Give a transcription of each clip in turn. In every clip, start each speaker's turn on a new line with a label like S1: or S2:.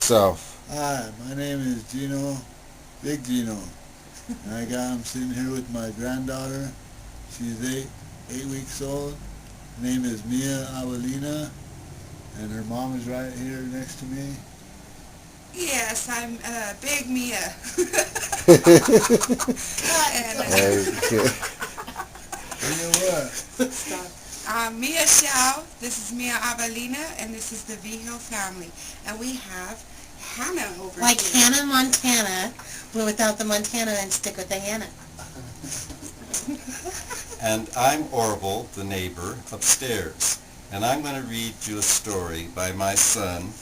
S1: yourself.
S2: Hi, my name is Gino, Big Gino. And I'm sitting here with my granddaughter. She's 8 weeks old. Her name is Mia Avelina, and her mom is right here next to me.
S3: Yes, I'm Big Mia. and
S1: Okay.
S2: Mia what?
S3: Mia Shao. This is Mia Avelina, and this is the Vigils family. And we have Hannah over
S4: Like
S3: here.
S4: Hannah Montana, but without the Montana and stick with the Hannah.
S5: And I'm Orville, the neighbor, upstairs. And I'm going to read you a story by my son,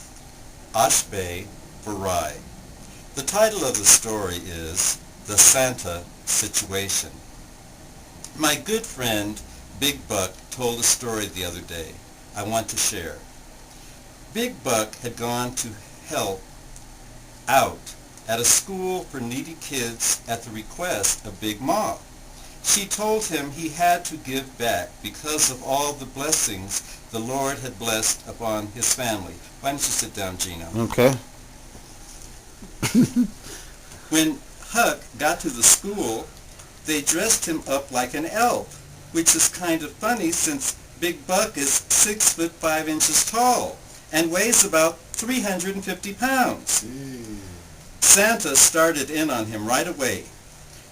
S5: Ashbay Barai. The title of the story is The Santa Situation. My good friend, Big Buck, told a story the other day I want to share. Big Buck had gone to help out at a school for needy kids at the request of Big Ma. She told him he had to give back because of all the blessings the Lord had blessed upon his family. Why don't you sit down, Gino?
S1: Okay.
S5: When Huck got to the school, they dressed him up like an elf, which is kind of funny since Big Buck is 6 foot 5 inches tall and weighs about 350 pounds. Santa started in on him right away.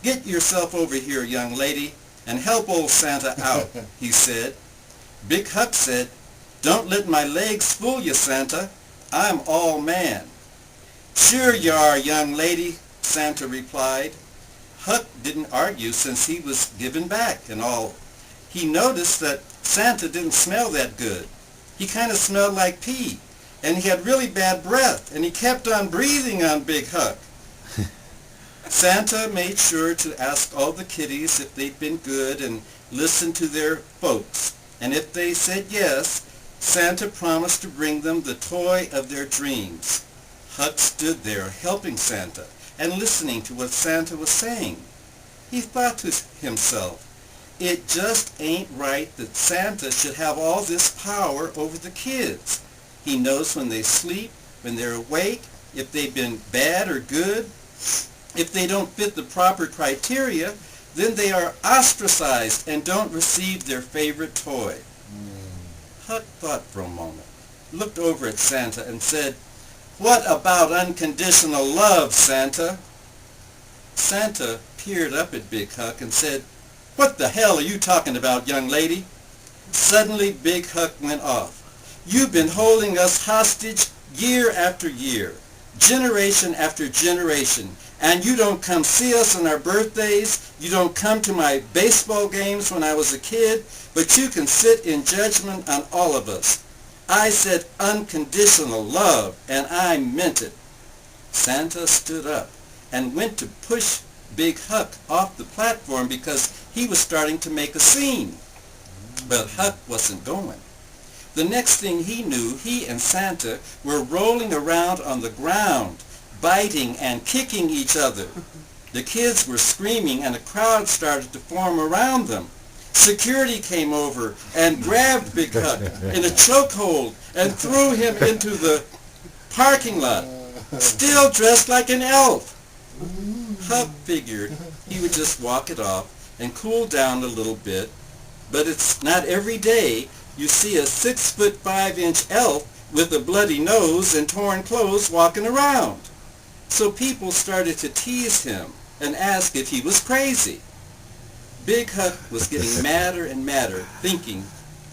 S5: "Get yourself over here, young lady, and help old Santa out," he said. Big Huck said, "Don't let my legs fool you, Santa. I'm all man." "Sure you are, young lady," Santa replied. Huck didn't argue since he was given back and all. He noticed that Santa didn't smell that good. He kind of smelled like pee, and he had really bad breath, and he kept on breathing on Big Huck. Santa made sure to ask all the kiddies if they'd been good and listen to their folks. And if they said yes, Santa promised to bring them the toy of their dreams. Huck stood there helping Santa and listening to what Santa was saying. He thought to himself, it just ain't right that Santa should have all this power over the kids. He knows when they sleep, when they're awake, if they've been bad or good. If they don't fit the proper criteria, then they are ostracized and don't receive their favorite toy. Huck thought for a moment, looked over at Santa and said, "What about unconditional love, Santa?" Santa peered up at Big Huck and said, "What the hell are you talking about, young lady?" Suddenly Big Huck went off. "You've been holding us hostage year after year, generation after generation, and you don't come see us on our birthdays, you don't come to my baseball games when I was a kid, but you can sit in judgment on all of us. I said unconditional love, and I meant it." Santa stood up and went to push Big Huck off the platform because he was starting to make a scene. But Huck wasn't going. The next thing he knew, he and Santa were rolling around on the ground, biting and kicking each other. The kids were screaming and a crowd started to form around them. Security came over and grabbed Big Huck in a chokehold and threw him into the parking lot, still dressed like an elf. Huck figured he would just walk it off and cool down a little bit, but it's not every day you see a 6 foot 5 inch elf with a bloody nose and torn clothes walking around. So people started to tease him and ask if he was crazy. Big Huck was getting madder and madder, thinking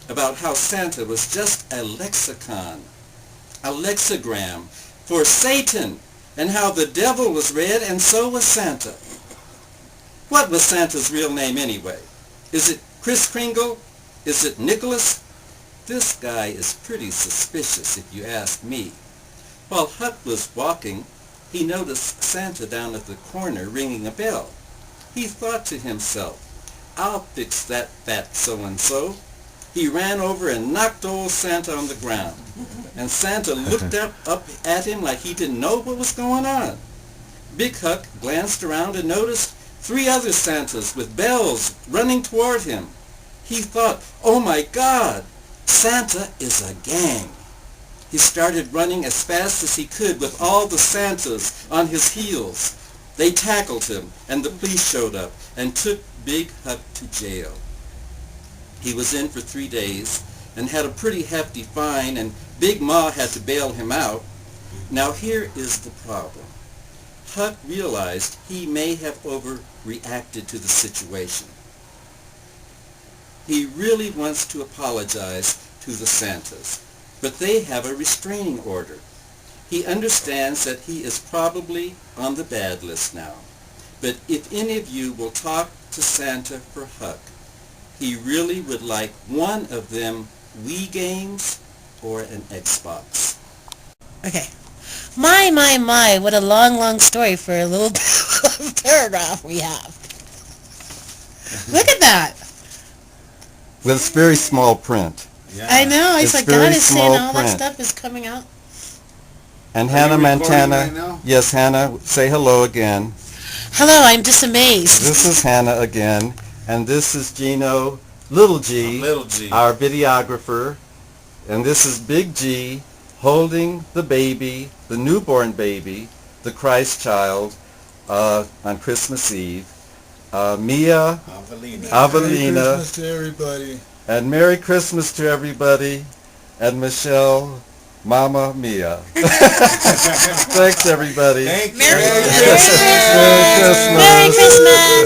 S5: about how Santa was just a lexicon, a lexigram for Satan, and how the devil was red and so was Santa. What was Santa's real name anyway? Is it Kris Kringle? Is it Nicholas? This guy is pretty suspicious if you ask me. While Huck was walking, he noticed Santa down at the corner ringing a bell. He thought to himself, "I'll fix that fat so-and-so." He ran over and knocked old Santa on the ground. And Santa looked up at him like he didn't know what was going on. Big Huck glanced around and noticed 3 other Santas with bells running toward him. He thought, "Oh my God, Santa is a gang." He started running as fast as he could with all the Santas on his heels. They tackled him, and the police showed up and took Big Huck to jail. He was in for 3 days and had a pretty hefty fine, and Big Ma had to bail him out. Now here is the problem. Huck realized he may have overreacted to the situation. He really wants to apologize to the Santas, but they have a restraining order. He understands that he is probably on the bad list now. But if any of you will talk to Santa for Huck, he really would like one of them Wii games or an Xbox.
S4: Okay. My, what a long story for a little paragraph we have. Look at that.
S5: Well, it's very small print.
S2: Yeah.
S4: I know.
S5: It's
S4: It's like
S5: very
S4: God is saying
S5: small
S4: all that
S5: print.
S4: stuff is coming out.
S5: And
S2: Are
S5: Hannah
S2: you recording
S5: Montana,
S2: right now?
S5: yes, Hannah, say hello again.
S4: Hello, I'm just amazed.
S5: This is Hannah again, and this is Gino, little G,
S2: Little G.
S5: our videographer, and this is Big G holding the baby, the newborn baby, the Christ child, on Christmas Eve. Mia,
S2: Merry
S5: Avelina,
S2: Christmas to everybody.
S5: and Merry Christmas to everybody, and Michelle, Mama Mia. Thanks, everybody.
S2: Thank you.
S4: Merry
S2: Merry
S4: Christmas.
S5: Merry Christmas.
S4: Merry Christmas.